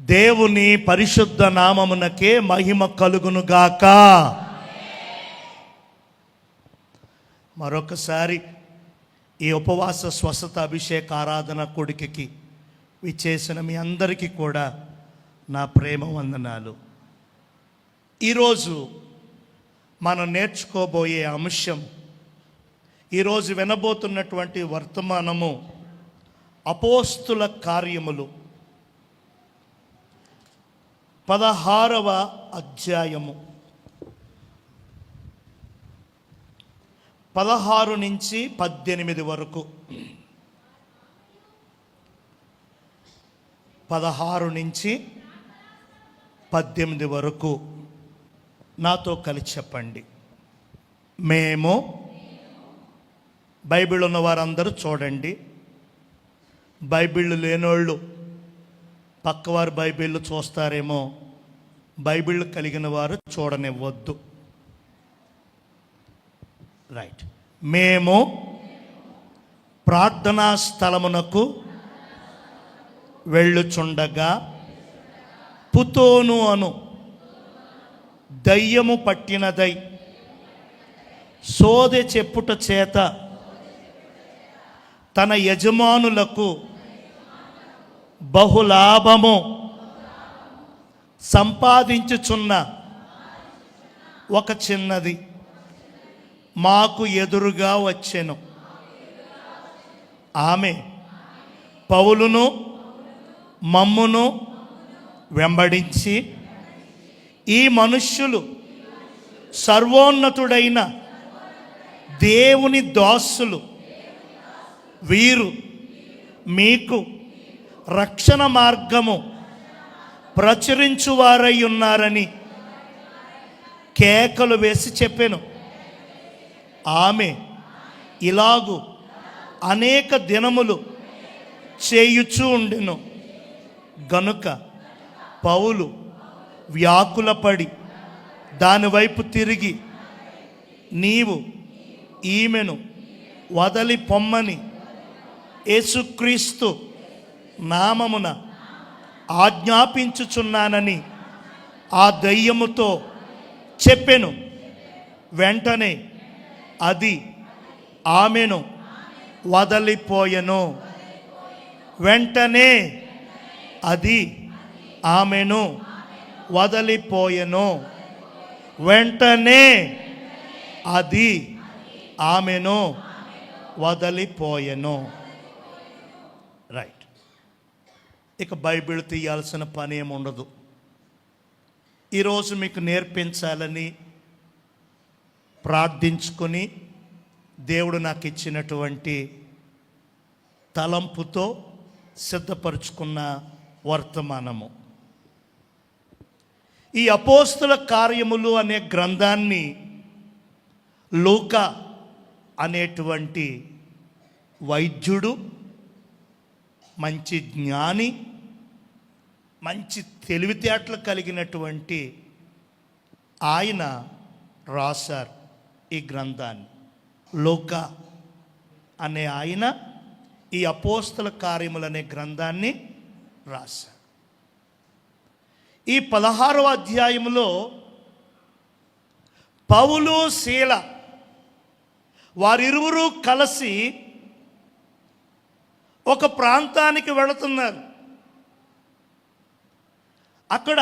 దేవుని పరిశుద్ధ నామమునకే మహిమ కలుగునుగాక. మరొకసారి ఈ ఉపవాస స్వస్థత అభిషేక ఆరాధన కొడుకుకి విచ్చేసిన మీ అందరికీ కూడా నా ప్రేమ వందనాలు. ఈరోజు మనం నేర్చుకోబోయే అంశం, ఈరోజు వినబోతున్నటువంటి వర్తమానము అపోస్తుల కార్యములు 16వ అధ్యాయము 16 నుంచి 18 వరకు. 16 నుంచి 18 వరకు నాతో కలిసి చెప్పండి. మేము, బైబిల్ ఉన్న వారందరూ చూడండి. బైబిల్ లేనోళ్ళు పక్కవారు బైబిల్ చూస్తారేమో, బైబిల్ కలిగిన వారు చూడనివ్వద్దు. రైట్. మేము ప్రార్థనా స్థలమునకు వెళ్ళుచుండగా పుతోను అను దయ్యము పట్టినదై సోదె చెప్పుట చేత తన యజమానులకు బహులాభము సంపాదించుచున్న ఒక చిన్నది మాకు ఎదురుగా వచ్చెను. ఆమె పౌలును మమ్మును వెంబడించి, ఈ మనుష్యులు సర్వోన్నతుడైన దేవుని దాసులు, వీరు మీకు రక్షణ మార్గము ప్రచురించువారై ఉన్నారని కేకలు వేసి చెప్పెను. ఆమె ఇలాగు అనేక దినములు చేయుచూ ఉండెను గనుక పౌలు వ్యాకులపడి దానివైపు తిరిగి, నీవు ఈమెను వదలి పొమ్మని యేసుక్రీస్తు నామమున ఆజ్ఞాపించుచున్నానని ఆ దయ్యముతో చెప్పెను. వెంటనే అది ఆమెను వదలిపోయెను. వెంటనే అది ఆమెను వదలిపోయెను. వెంటనే అది ఆమెను వదలిపోయెను. రైట్. ఇక బైబిల్ తీయాల్సిన పని ఏముండదు. ఈరోజు మీకు నేర్పించాలని ప్రార్థించుకొని దేవుడు నాకు ఇచ్చినటువంటి తలంపుతో సిద్ధపరుచుకున్న వర్తమానము. ఈ అపోస్తుల కార్యములు అనే గ్రంథాన్ని లూకా అనేటువంటి వైద్యుడు, మంచి జ్ఞాని, మంచి తెలివితేటలు కలిగినటువంటి ఆయన రాశారు ఈ గ్రంథాన్ని. లూకా అనే ఆయన ఈ అపోస్తల కార్యములు అనే గ్రంథాన్ని రాశారు. ఈ 16వ అధ్యాయంలో పౌలు, శీల వారిరువురు కలిసి ఒక ప్రాంతానికి వెళుతున్నారు. అక్కడ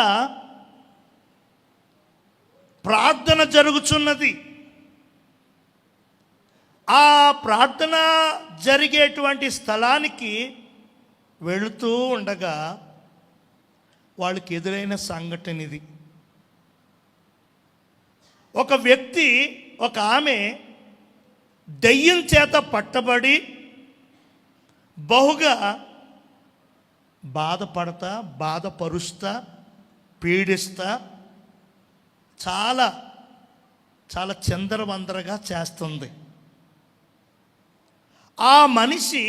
ప్రార్థన జరుగుతున్నది. ఆ ప్రార్థన జరిగేటువంటి స్థలానికి వెళుతూ ఉండగా వాళ్ళకి ఎదురైన సంఘటన ఇది. ఒక వ్యక్తి, ఒక ఆమె దయ్యం చేత పట్టబడి బహుగా బాధపడతా, బాధపరుస్తా, పీడిస్తా, చాలా చాలా చిందరవందరగా చేస్తుంది. ఆ మనిషి,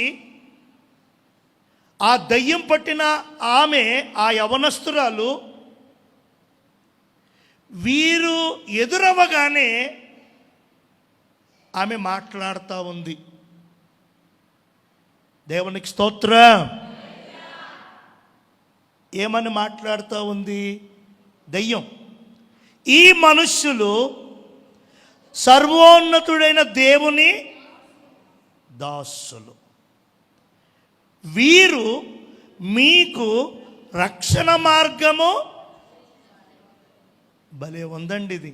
ఆ దయ్యం పట్టిన ఆమె, ఆ యవనస్తురాలు వీరు ఎదురవ్వగానే ఆమె మాట్లాడుతూ ఉంది. దేవునికి స్తోత్రం. ఏమని మాట్లాడుతూ ఉంది దయ్యం? ఈ మనుష్యులు సర్వోన్నతుడైన దేవుని దాసులు, వీరు మీకు రక్షణ మార్గము. భలే ఉందండి ఇది.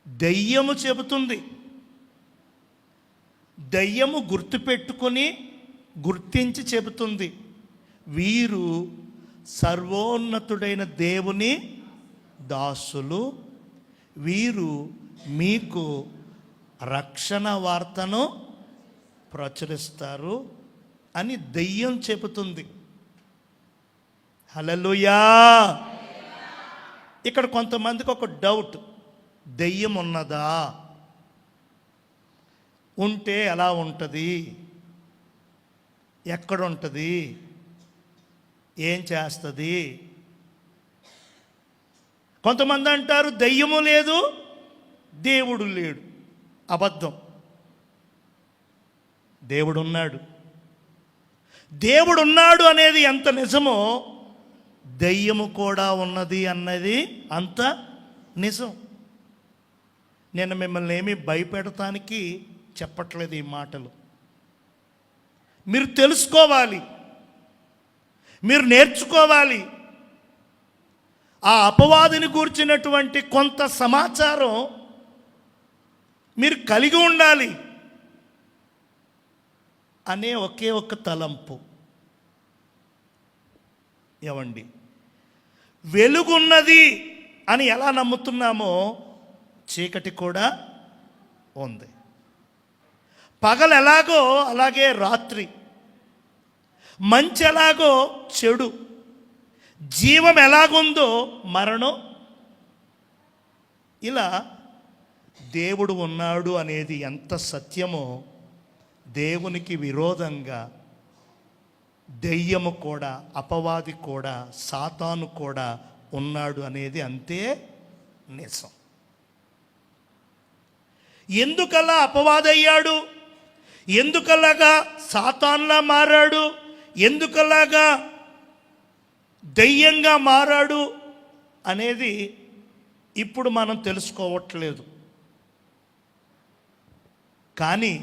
దయ్యము చెబుతుంది. దయ్యము గుర్తుపెట్టుకొని గుర్తించి చెబుతుంది, వీరు సర్వోన్నతుడైన దేవుని దాసులు, వీరు మీకు రక్షణ వార్తను ప్రచురిస్తారు అని దయ్యం చెబుతుంది. హల్లెలూయా. ఇక్కడ కొంతమందికి ఒక డౌట్, దయ్యం ఉన్నదా? ఉంటే ఎలా ఉంటుంది? ఎక్కడ ఉంటుంది? ఏం చేస్తుంది? కొంతమంది అంటారు దయ్యము లేదు, దేవుడు లేడు. అబద్ధం. దేవుడున్నాడు. దేవుడున్నాడు అనేది ఎంత నిజమో దయ్యము కూడా ఉన్నది అన్నది అంత నిజం. నేను మిమ్మల్ని ఏమీ భయపెడటానికి చెప్పట్లేదు ఈ మాటలు. మీరు తెలుసుకోవాలి, మీరు నేర్చుకోవాలి. ఆ అపవాదిని గూర్చినటువంటి కొంత సమాచారం మీరు కలిగి ఉండాలి అనే ఒకే ఒక్క తలంపు. ఏమండి, వెలుగున్నది అని ఎలా నమ్ముతున్నామో చీకటి కూడా ఉంది. పగలు ఎలాగో అలాగే రాత్రి, మంచి ఎలాగో చెడు, జీవం ఎలాగుందో మరణం. ఇలా దేవుడు ఉన్నాడు అనేది ఎంత సత్యమో దేవునికి విరోధంగా దెయ్యము కూడా, అపవాది కూడా, సాతాను కూడా ఉన్నాడు అనేది అంతే నిజం. ఎందుకలా అపవాదయ్యాడు? ఎందుకలాగా సాతాన్లా మారాడు? ఎందుకలాగా దయ్యంగా మారాడు అనేది ఇప్పుడు మనం తెలుసుకోవట్లేదు. కానీ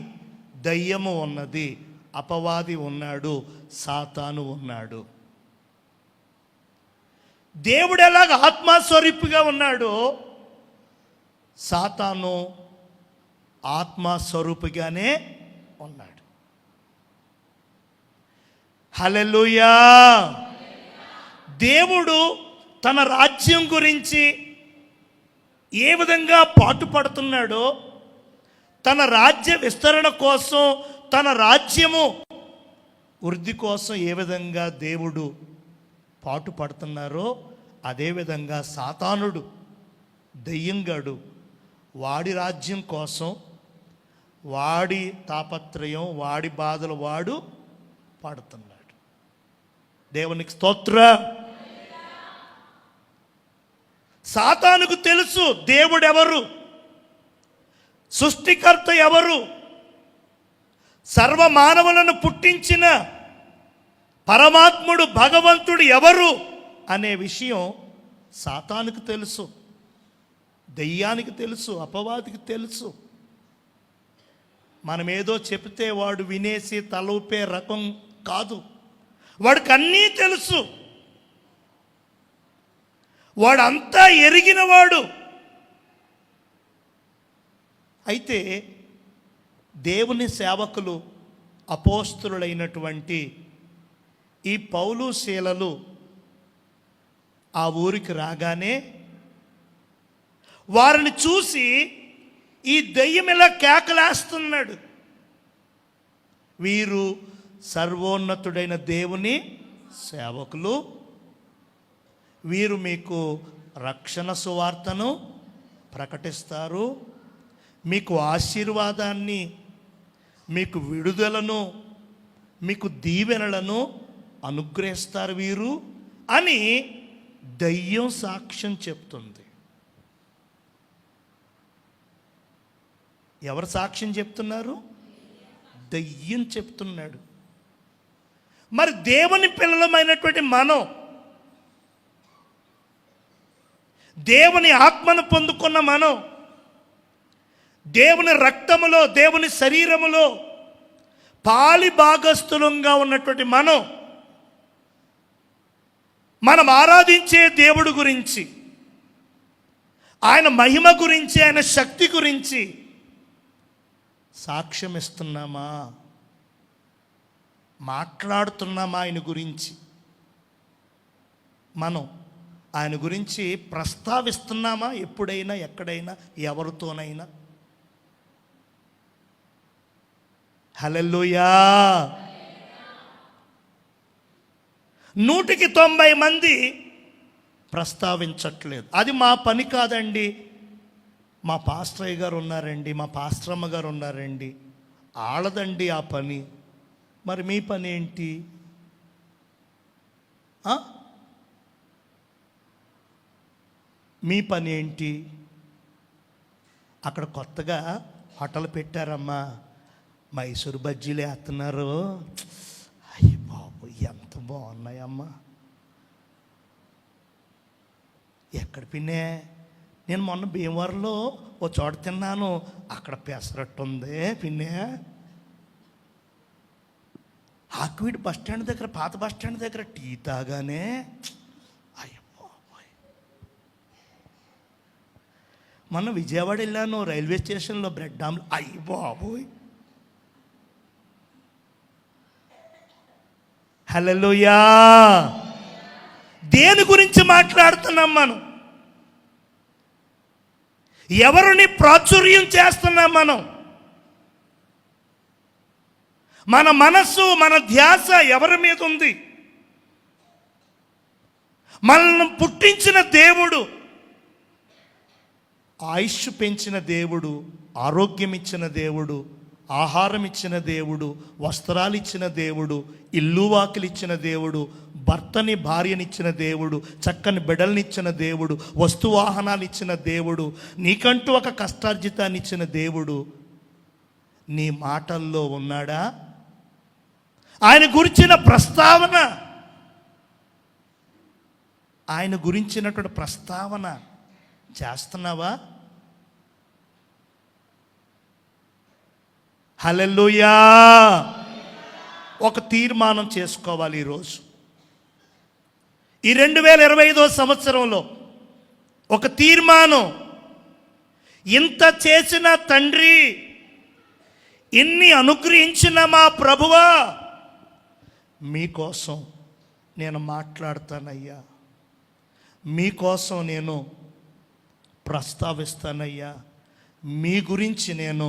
దయ్యము ఉన్నది, అపవాది ఉన్నాడు, సాతాను ఉన్నాడు. దేవుడు ఎలాగ ఆత్మస్వరూపిగా ఉన్నాడో సాతాను ఆత్మస్వరూపిగానే ఉన్నాడు. హల్లెలూయా. దేవుడు తన రాజ్యం గురించి ఏ విధంగా పాటుపడుతున్నాడో, తన రాజ్య విస్తరణ కోసం, తన రాజ్యము వృద్ధి కోసం ఏ విధంగా దేవుడు పాటుపడుతున్నారో అదేవిధంగా సాతానుడు, దయ్యంగాడు, వాడి రాజ్యం కోసం, వాడి తాపత్రయం, వాడి బాధలు వాడు పడుతున్నాడు. దేవునికి స్తోత్రం. సాతానుకు తెలుసు దేవుడెవరు, సృష్టికర్త ఎవరు, సర్వమానవులను పుట్టించిన పరమాత్ముడు భగవంతుడు ఎవరు అనే విషయం సాతానుకు తెలుసు, దెయ్యానికి తెలుసు, అపవాదికి తెలుసు. మనం ఏదో చెప్తే వాడు వినేసి తలూపే రకం కాదు. వాడికి అన్నీ తెలుసు, వాడంతా ఎరిగినవాడు. అయితే దేవుని సేవకులు, అపోస్తలులైనటువంటి ఈ పౌలు శీలలు ఆ ఊరికి రాగానే వారిని చూసి ఈ దెయ్యం ఇలా కేకలేస్తున్నాడు, వీరు సర్వోన్నతుడైన దేవుని సేవకులు, వీరు మీకు రక్షణ సువార్తను ప్రకటిస్తారు, మీకు ఆశీర్వాదాన్ని, మీకు విడుదలను, మీకు దీవెనలను అనుగ్రహిస్తారు వీరు అని దయ్యం సాక్ష్యం చెప్తుంది. ఎవరు సాక్ష్యం చెప్తున్నారు? దయ్యం చెప్తున్నాడు. మరి దేవుని పిల్లలమైనటువంటి మనం, దేవుని ఆత్మను పొందుకున్న మనం, దేవుని రక్తములో, దేవుని శరీరములో పాలి భాగస్థులంగా ఉన్నటువంటి మనం ఆరాధించే దేవుడు గురించి, ఆయన మహిమ గురించి, ఆయన శక్తి గురించి సాక్ష్యం ఇస్తున్నామా? మాట్లాడుతున్నామా? ఆయన గురించి మనం ఆయన గురించి ప్రస్తావిస్తున్నామా? ఎప్పుడైనా, ఎక్కడైనా, ఎవరితోనైనా? హల్లెలూయా. 190 మంది ప్రస్తావించట్లేదు. అది మా పని కాదండి. మా పాస్టరయ్య గారు ఉన్నారండి, మా పాస్టరమ్మ గారు ఉన్నారండి, ఆడదండి ఆ పని. మరి మీ పని ఏంటి? మీ పని ఏంటి? అక్కడ కొత్తగా హోటల్ పెట్టారమ్మా, మైసూరు బజ్జీలు వేస్తున్నారు. అయ్య బాబు, ఎంత బాగున్నాయమ్మా. ఎక్కడ పిన్నే? నేను మొన్న భీమవరంలో ఓ చోట తిన్నాను, అక్కడ పెసరట్టు ఉంది పిన్నే. ఆక్విడ్ బస్ స్టాండ్ దగ్గర, పాత బస్ స్టాండ్ దగ్గర టీ తాగానే అయ్య బాబోయ్. మొన్న విజయవాడ వెళ్ళాను, రైల్వే స్టేషన్లో బ్రెడ్ ఆమ్లెట్, అయ్య బాబోయ్. హల్లెలూయా. దేని గురించి మాట్లాడుతున్నాం మనం? ఎవరిని ప్రాచుర్యం చేస్తున్నాం మనం? మన మనస్సు, మన ధ్యాస ఎవరి మీద ఉంది? మనల్ని పుట్టించిన దేవుడు, ఆయుష్ పెంచిన దేవుడు, ఆరోగ్యం ఇచ్చిన దేవుడు, ఆహారం ఇచ్చిన దేవుడు, వస్త్రాలు ఇచ్చిన దేవుడు, ఇల్లు వాకిలు ఇచ్చిన దేవుడు, భర్తని భార్యనిచ్చిన దేవుడు, చక్కని బిడ్డలనిచ్చిన దేవుడు, వస్తువాహనాలు ఇచ్చిన దేవుడు, నీకంటూ ఒక కష్టార్జితాన్ని ఇచ్చిన దేవుడు నీ మాటల్లో ఉన్నాడా? ఆయన గురించిన ప్రస్తావన, ఆయన గురించినటువంటి ప్రస్తావన చేస్తున్నావా? హల్లెలూయా. ఒక తీర్మానం చేసుకోవాలి ఈరోజు. ఈ 2025వ సంవత్సరంలో ఒక తీర్మానం. ఇంత చేసిన తండ్రి, ఇన్ని అనుగ్రహించిన మా ప్రభువా, మీకోసం నేను మాట్లాడతానయ్యా, మీకోసం నేను ప్రస్తావిస్తానయ్యా, మీ గురించి నేను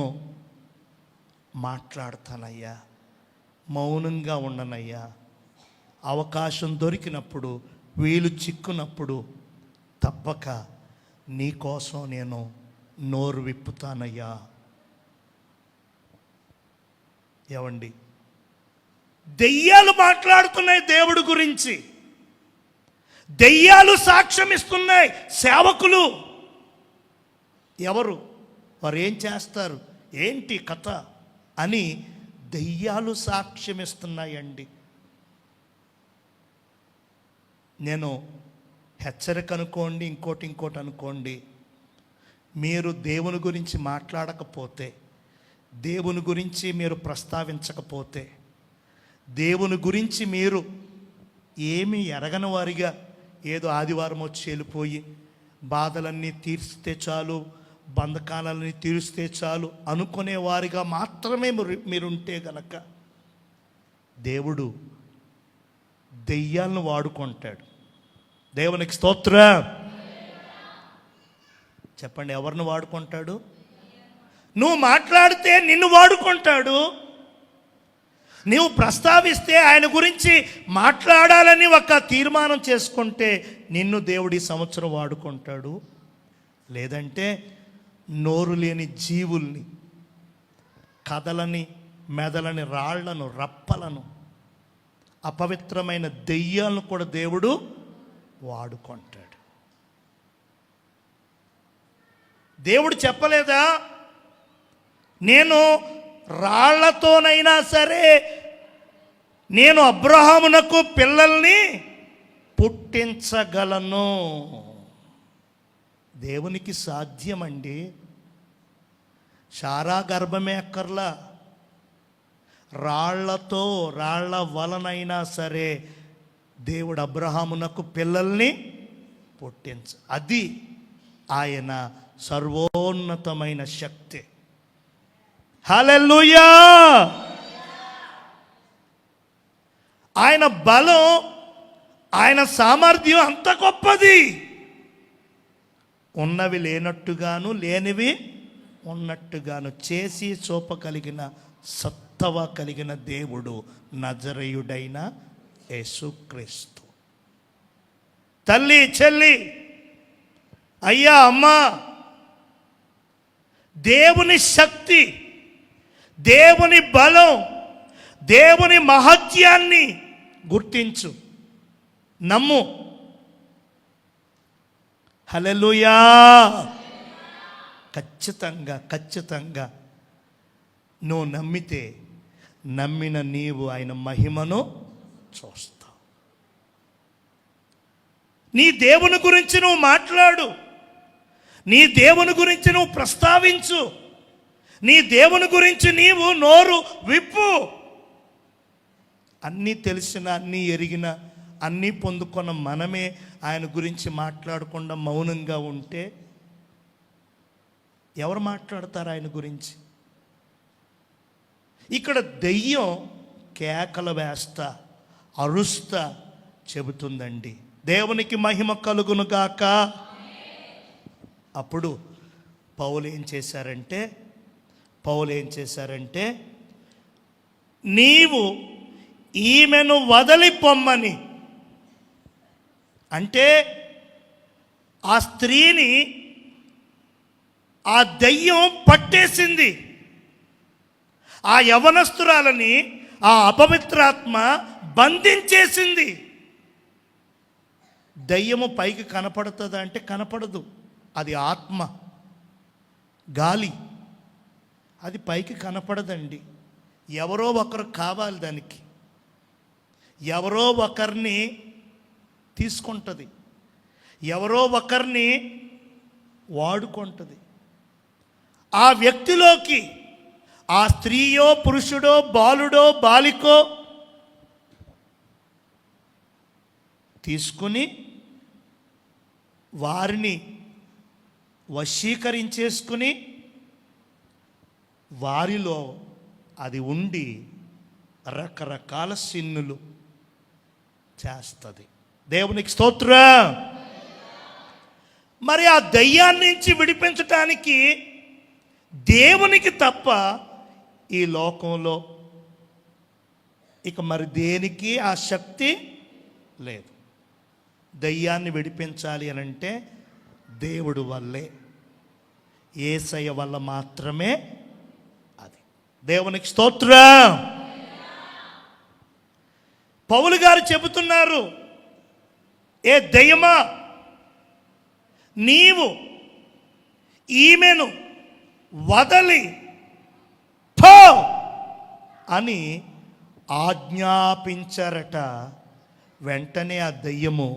మాట్లాడతానయ్యా, మౌనంగా ఉండనయ్యా. అవకాశం దొరికినప్పుడు, వీలు చిక్కునప్పుడు తప్పక నీకోసం నేను నోరు విప్పుతానయ్యా. ఏవండి, దెయ్యాలు మాట్లాడుతున్నాయి దేవుడి గురించి, దెయ్యాలు సాక్ష్యం ఇస్తున్నాయి. సేవకులు ఎవరు, వారు ఏం చేస్తారు, ఏంటి కథ అని దెయ్యాలు సాక్ష్యం ఇస్తున్నాయండి. నేను హెచ్చరిక అనుకోండి, ఇంకోటి అనుకోండి, మీరు దేవుని గురించి మాట్లాడకపోతే, దేవుని గురించి మీరు ప్రస్తావించకపోతే, దేవుని గురించి మీరు ఏమీ ఎరగని వారిగా ఏదో ఆదివారం వచ్చి వెళ్ళిపోయి బాధలన్నీ తీర్చితే చాలు, బంధకాలన్నీ తీరుస్తే చాలు అనుకునేవారిగా మాత్రమే మీరుంటే గనక దేవుడు దెయ్యాలను వాడుకుంటాడు. దేవునికి స్తోత్రం చెప్పండి. ఎవరిని వాడుకుంటాడు? నువ్వు మాట్లాడితే నిన్ను వాడుకుంటాడు. నువ్వు ప్రస్తావిస్తే, ఆయన గురించి మాట్లాడాలని ఒక తీర్మానం చేసుకుంటే నిన్ను దేవుడి సంవత్సరం వాడుకుంటాడు. లేదంటే నోరు లేని జీవుల్ని, కథలని, మెదలని, రాళ్లను, రప్పలను, అపవిత్రమైన దెయ్యాలను కూడా దేవుడు వాడుకుంటాడు. దేవుడు చెప్పలేదా, నేను రాళ్లతోనైనా సరే నేను అబ్రహామునకు పిల్లల్ని పుట్టించగలను. దేవునికి సాధ్యమండి. శారా గర్భమే అక్కర్లా, రాళ్ల వలనైనా సరే దేవుడు అబ్రహామునకు పిల్లల్ని అది ఆయన సర్వోన్నతమైన శక్తి. హల్లెలూయా! ఆయన బలం, ఆయన సామర్థ్యం అంత గొప్పది. ఉన్నవి లేనట్టుగాను, లేనివి ఉన్నట్టుగాను చేసి చూపగలిగిన సత్తవ కలిగిన దేవుడు నజరేయుడైన యేసుక్రీస్తు. తల్లి, చెల్లి, అయ్యా, అమ్మా, దేవుని శక్తి, దేవుని బలం, దేవుని మహత్యాన్ని గుర్తించు, నమ్ము. హల్లెలూయా! ఖచ్చితంగా నువ్వు నమ్మితే, నమ్మిన నీవు ఆయన మహిమను చూస్తావు. నీ దేవుని గురించి నువ్వు మాట్లాడు, నీ దేవుని గురించి నువ్వు ప్రస్తావించు, నీ దేవుని గురించి నీవు నోరు విప్పు. అన్నీ తెలిసిన, అన్నీ ఎరిగిన, అన్నీ పొందుకున్న మనమే ఆయన గురించి మాట్లాడకుండా మౌనంగా ఉంటే ఎవరు మాట్లాడతారు ఆయన గురించి? ఇక్కడ దెయ్యం కేకలు వేస్తా, అరుస్తా చెబుతుందండి, దేవునికి మహిమ కలుగును గాక. అప్పుడు పౌలు ఏం చేశారంటే నీవు ఈమెను వదిలి పొమ్మని, అంటే ఆ స్త్రీని ఆ దయ్యం పట్టేసింది. ఆ యవనస్తురాలని ఆ అపవిత్రాత్మ బంధించేసింది. దయ్యము పైకి కనపడుతుందా అంటే కనపడదు. అది ఆత్మ, గాలి, అది పైకి కనపడదండి. ఎవరో ఒకరు కావాలి దానికి, ఎవరో ఒకరిని తీసుకుంటుంది, ఎవరో ఒకరిని వాడుకుంటుంది. ఆ వ్యక్తిలోకి ఆ స్త్రీయో, పురుషుడో, బాలుడో, బాలికో తీసుకుని వారిని వశీకరించేసుకుని వారిలో అది ఉండి రకరకాల సిన్నులు చేస్తుంది. దేవునికి స్తోత్రం. మరి ఆ దయ్యాన్ని నుంచి విడిపించటానికి దేవునికి తప్ప ఈ లోకంలో ఇక మరి దేనికి ఆ శక్తి లేదు. దయ్యాన్ని విడిపించాలి అని అంటే దేవుడు వల్లే, యేసయ్య వల్ల మాత్రమే అది. దేవునికి స్తోత్రం. పౌలు గారు చెబుతున్నారు, ఏ దయ్యమా, నీవు ఈమెను వదలి పో అని ఆజ్ఞాపించారట. వెంటనే ఆ దయ్యము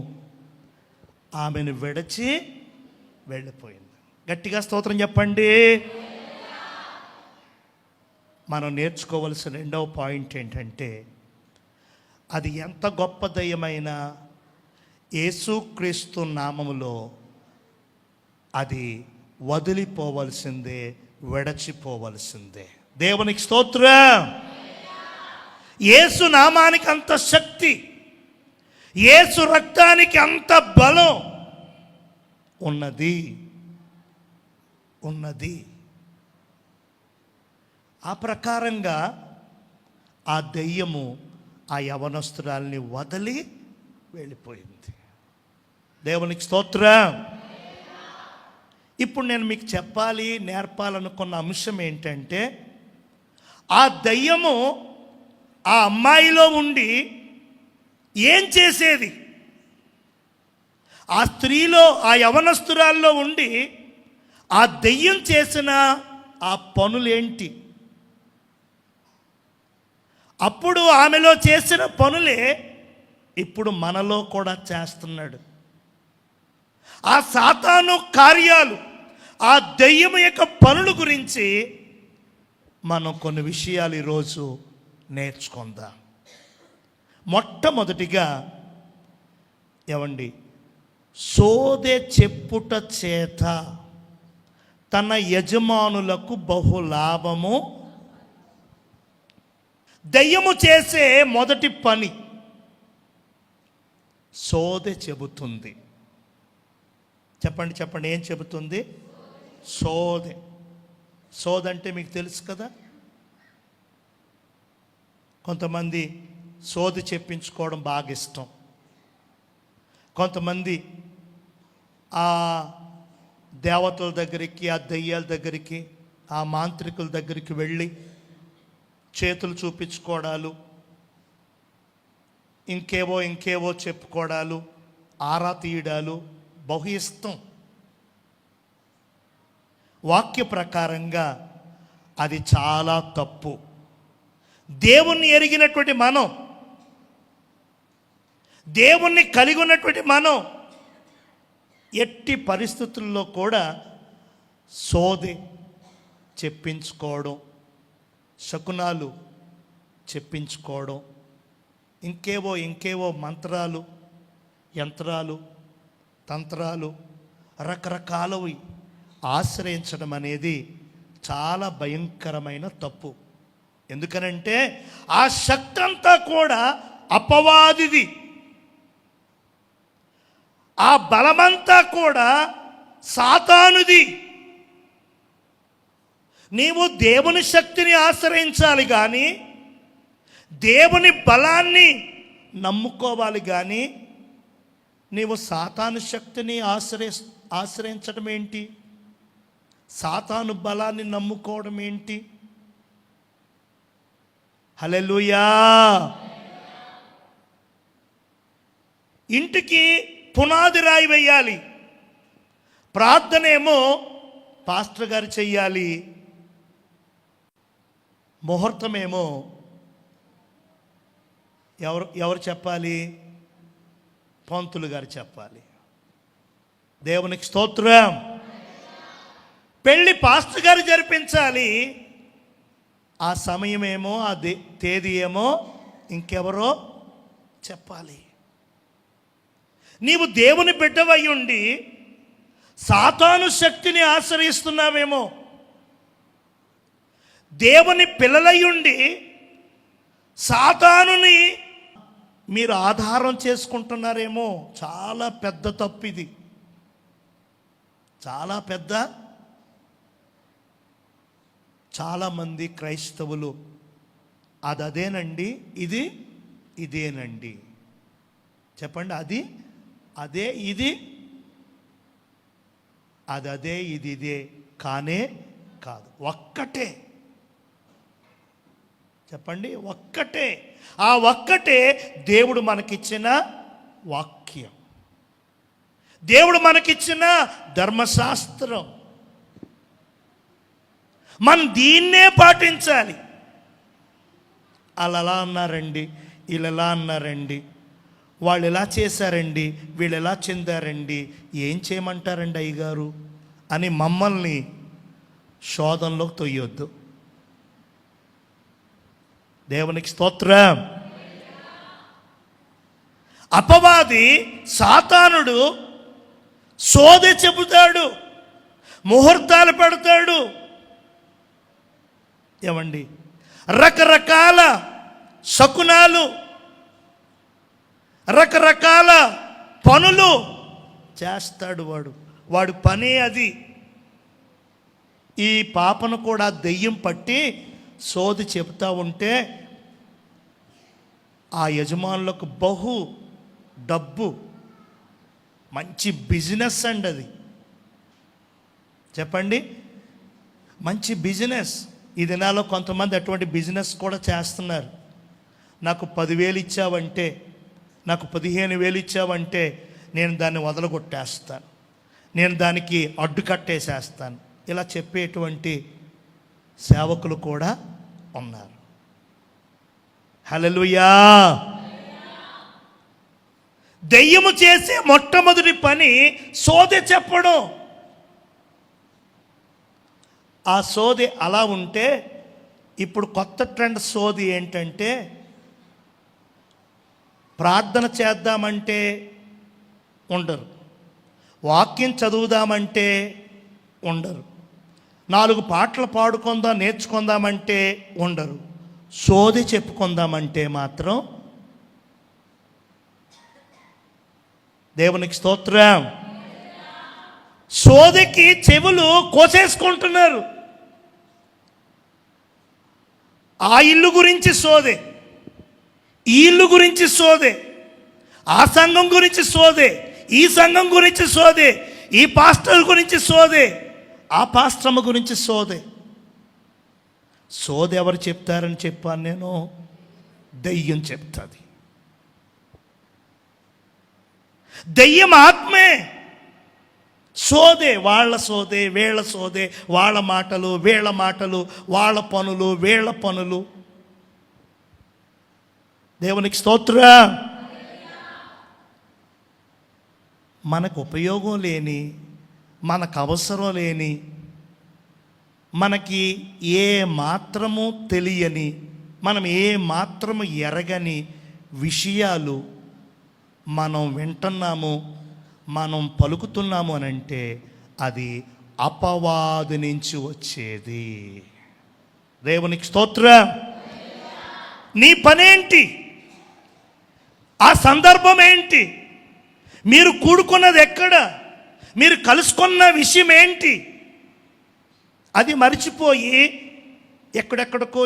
ఆమెను విడచి వెళ్ళిపోయింది. గట్టిగా స్తోత్రం చెప్పండి. మనం నేర్చుకోవలసిన రెండవ పాయింట్ ఏంటంటే, అది ఎంత గొప్ప దయ్యమైనా యేసుక్రీస్తు నామములో అది వదిలిపోవలసిందే, విడచిపోవలసిందే. దేవునికి స్తోత్రం. యేసు నామానికి అంత శక్తి, యేసు రక్తానికి అంత బలం ఉన్నది. ఆ ప్రకారంగా ఆ దెయ్యము ఆ యవనస్తురాల్ని వదిలి వెళ్ళిపోయింది. దేవునికి స్తోత్రం. ఇప్పుడు నేను మీకు చెప్పాలి, నేర్పాలనుకున్న అంశం ఏంటంటే, ఆ దయ్యము ఆ అమ్మాయిలో ఉండి ఏం చేసేది? ఆ స్త్రీలో, ఆ యవనస్తురాల్లో ఉండి ఆ దెయ్యం చేసిన ఆ పనులేంటి? అప్పుడు ఆమెలో చేసిన పనులే ఇప్పుడు మనలో కూడా చేస్తున్నాడు. ఆ సాతాను కార్యాలు, ఆ దెయ్యము యొక్క పనుల గురించి మనం కొన్ని విషయాలు ఈరోజు నేర్చుకుందాం. మొట్టమొదటిగా ఏమండి, సోదె చెప్పుట చేత తన యజమానులకు బహులాభము. దయ్యము చేసే మొదటి పని సోదె చెబుతుంది. చెప్పండి చెప్పండి, ఏం చెబుతుంది? సోదె. సోదంటే మీకు తెలుసు కదా. కొంతమంది సోది చెప్పించుకోవడం బాగా ఇష్టం. కొంతమంది ఆ దేవతల దగ్గరికి, ఆ దెయ్యాల దగ్గరికి, ఆ మాంత్రికుల దగ్గరికి వెళ్ళి చేతులు చూపించుకోవడాలు, ఇంకేవో చెప్పుకోవడాలు, ఆరా తీయడాలు బహు ఇష్టం. వాక్య ప్రకారంగా అది చాలా తప్పు. దేవుణ్ణి ఎరిగినటువంటి మనం, దేవుణ్ణి కలిగి ఉన్నటువంటి మనం ఎట్టి పరిస్థితుల్లో కూడా సోది చెప్పించుకోవడం, శకునాలు చెప్పించుకోవడం, ఇంకేవో మంత్రాలు, యంత్రాలు, తంత్రాలు, రకరకాలవి ఆశ్రయించడం అనేది చాలా భయంకరమైన తప్పు. ఎందుకనంటే ఆ శక్తి అంతా కూడా అపవాదిది. ఆ బలమంతా కూడా సాతానుది. నీవు దేవుని శక్తిని ఆశ్రయించాలి కానీ, దేవుని బలాన్ని నమ్ముకోవాలి కానీ, నీవు సాతాను శక్తిని ఆశ్రయించడం ఏంటి? సాతాను బలాన్ని నమ్ముకోవడం ఏంటి? హల్లెలూయా. ఇంటికి పునాది రాయి వేయాలి. ప్రార్థన ఏమో పాస్టర్ గారు చెయ్యాలి, ముహూర్తమేమో ఎవరు చెప్పాలి? పంతులు గారు చెప్పాలి. దేవునికి స్తోత్రం. పెళ్ళి పాస్టర్ గారు జరిపించాలి. ఆ సమయమేమో, ఆ తేదీ ఏమో ఇంకెవరో చెప్పాలి. నీవు దేవుని బిడ్డవై ఉండి సాతాను శక్తిని ఆశ్రయిస్తున్నావేమో, దేవుని పిల్లలై ఉండి సాతానుని మీరు ఆధారం చేసుకుంటున్నారేమో. చాలా పెద్ద తప్పు ఇది, చాలా పెద్ద. చాలామంది క్రైస్తవులు అదేనండి, ఇదేనండి. చెప్పండి, అదే ఇది, అదే ఇది, ఇదే కానే కాదు. ఒక్కటే. చెప్పండి, ఒక్కటే. ఆ ఒక్కటే దేవుడు మనకిచ్చిన వాక్యం, దేవుడు మనకిచ్చిన ధర్మశాస్త్రం. మనం దీన్నే పాటించాలి. వాళ్ళు అలా అన్నారండి, వీళ్ళు ఎలా అన్నారండి, వాళ్ళు ఎలా చేశారండి, వీళ్ళు ఎలా చెందారండి, ఏం చేయమంటారండి అయ్యగారు అని మమ్మల్ని శోధనలోకి తొయ్యొద్దు. దేవునికి స్తోత్రం. అపవాది సాతానుడు సోదె చెబుతాడు, ముహూర్తాలు పెడతాడు. ఏమండి, రకరకాల శకునాలు, రకరకాల పనులు చేస్తాడు వాడు పనే అది. ఈ పాపను కూడా దెయ్యం పట్టి సోది చెబుతూ ఉంటే ఆ యజమానులకు బహు డబ్బు, మంచి బిజినెస్ అండి అది. చెప్పండి, మంచి బిజినెస్. ఈ దినాల్లో కొంతమంది అటువంటి బిజినెస్ కూడా చేస్తున్నారు. నాకు 10,000 ఇచ్చావంటే, నాకు 15,000 ఇచ్చావంటే నేను దాన్ని వదలగొట్టేస్తాను, నేను దానికి అడ్డు కట్టేసేస్తాను, ఇలా చెప్పేటువంటి సేవకులు కూడా ఉన్నారు. హల్లెలూయా. దెయ్యము చేసే మొట్టమొదటి పని సోదె చెప్పడం. ఆ సోది అలా ఉంటే, ఇప్పుడు కొత్త ట్రెండ్ సోది ఏంటంటే, ప్రార్థన చేద్దామంటే ఉండరు, వాక్యం చదువుదామంటే ఉండరు, 4 పాటలు పాడుకుందాం నేర్చుకుందామంటే ఉండరు, సోది చెప్పుకుందామంటే మాత్రం. దేవునికి స్తోత్రం. సోదికి చెవులు కోసేసుకుంటున్నారు. ఆ ఇల్లు గురించి సోదే, ఈ ఇల్లు గురించి సోదే, ఆ సంఘం గురించి సోదే, ఈ సంఘం గురించి సోదే, ఈ పాస్టర్ గురించి సోదే, ఆ పాస్టర్మ గురించి సోదే. సోది ఎవరు చెప్తారని చెప్పాను నేను? దెయ్యం చెప్తుంది. దెయ్యం ఆత్మే. సోదే, వాళ్ళ సోదే, వీళ్ళ సోదే, వాళ్ళ మాటలు, వీళ్ళ మాటలు, వాళ్ళ పనులు, వీళ్ళ పనులు. దేవునికి స్తోత్రం. మనకు ఉపయోగం లేని, మనకు అవసరం లేని, మనకి ఏ మాత్రము తెలియని, మనం ఏ మాత్రము ఎరగని విషయాలు మనం వింటున్నాము, మనం పలుకుతున్నాము అని అంటే అది అపవాది నుంచి వచ్చేది. దేవునికి స్తోత్రం. నీ పనేంటి? ఆ సందర్భం ఏంటి? మీరు కూడుకున్నది ఎక్కడ? మీరు కలుసుకున్న విషయం ఏంటి? అది మర్చిపోయి ఎక్కడెక్కడికో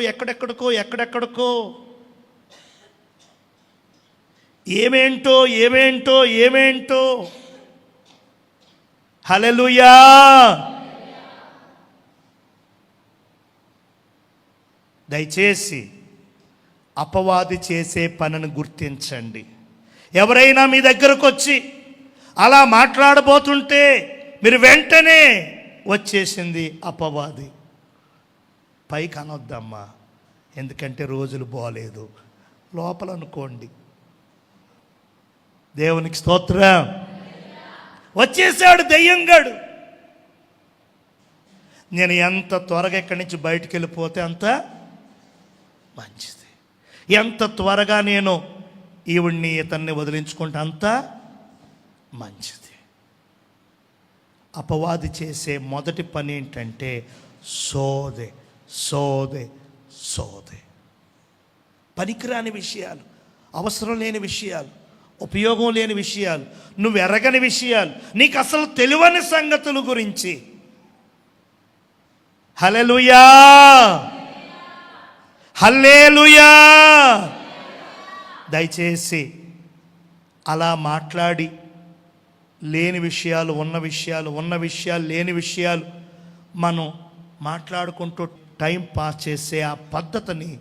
ఏమేంటో. హల్లెలూయా. దయచేసి అపవాది చేసే పనిని గుర్తించండి. ఎవరైనా మీ దగ్గరకు వచ్చి అలా మాట్లాడబోతుంటే మీరు వెంటనే వచ్చేసింది అపవాది. పైకి అనొద్దమ్మా, ఎందుకంటే రోజులు బాలేదు, లోపల అనుకోండి. దేవునికి స్తోత్రం. వచ్చేసాడు దెయ్యంగాడు. నేను ఎంత త్వరగా ఇక్కడి నుంచి బయటికి వెళ్ళిపోతే అంత మంచిది. ఎంత త్వరగా నేను ఈవిడ్ని ఇతన్ని వదిలించుకుంటే అంత మంచిది. అపవాది చేసే మొదటి పని ఏంటంటే సోదే. పనికిరాని విషయాలు, అవసరం లేని విషయాలు, ఉపయోగం లేని విషయాలు, నువ్వు ఎరగని విషయాలు, నీకు అసలు తెలియని సంగతుల గురించి. హల్లెలూయా, హల్లెలూయా. దయచేసి అలా మాట్లాడి లేని విషయాలు, ఉన్న విషయాలు లేని విషయాలు మనం మాట్లాడుకుంటూ టైం పాస్ చేసే ఆ పద్ధతిని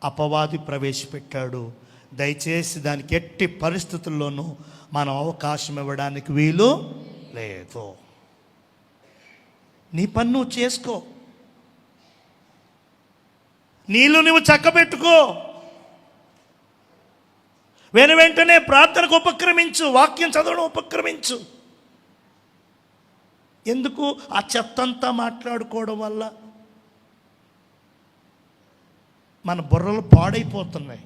అపవాది ప్రవేశపెట్టాడు. దయచేసి దానికి ఎట్టి పరిస్థితుల్లోనూ మనం అవకాశం ఇవ్వడానికి వీలు లేదు. నీ పని నువ్వు చేసుకో, నీళ్ళు నువ్వు చక్కబెట్టుకో, వెంటనే ప్రార్థనకు ఉపక్రమించు, వాక్యం చదవడం ఉపక్రమించు. ఎందుకు ఆ చెత్తంతా మాట్లాడుకోవడం వల్ల మన బుర్రలు పాడైపోతున్నాయి.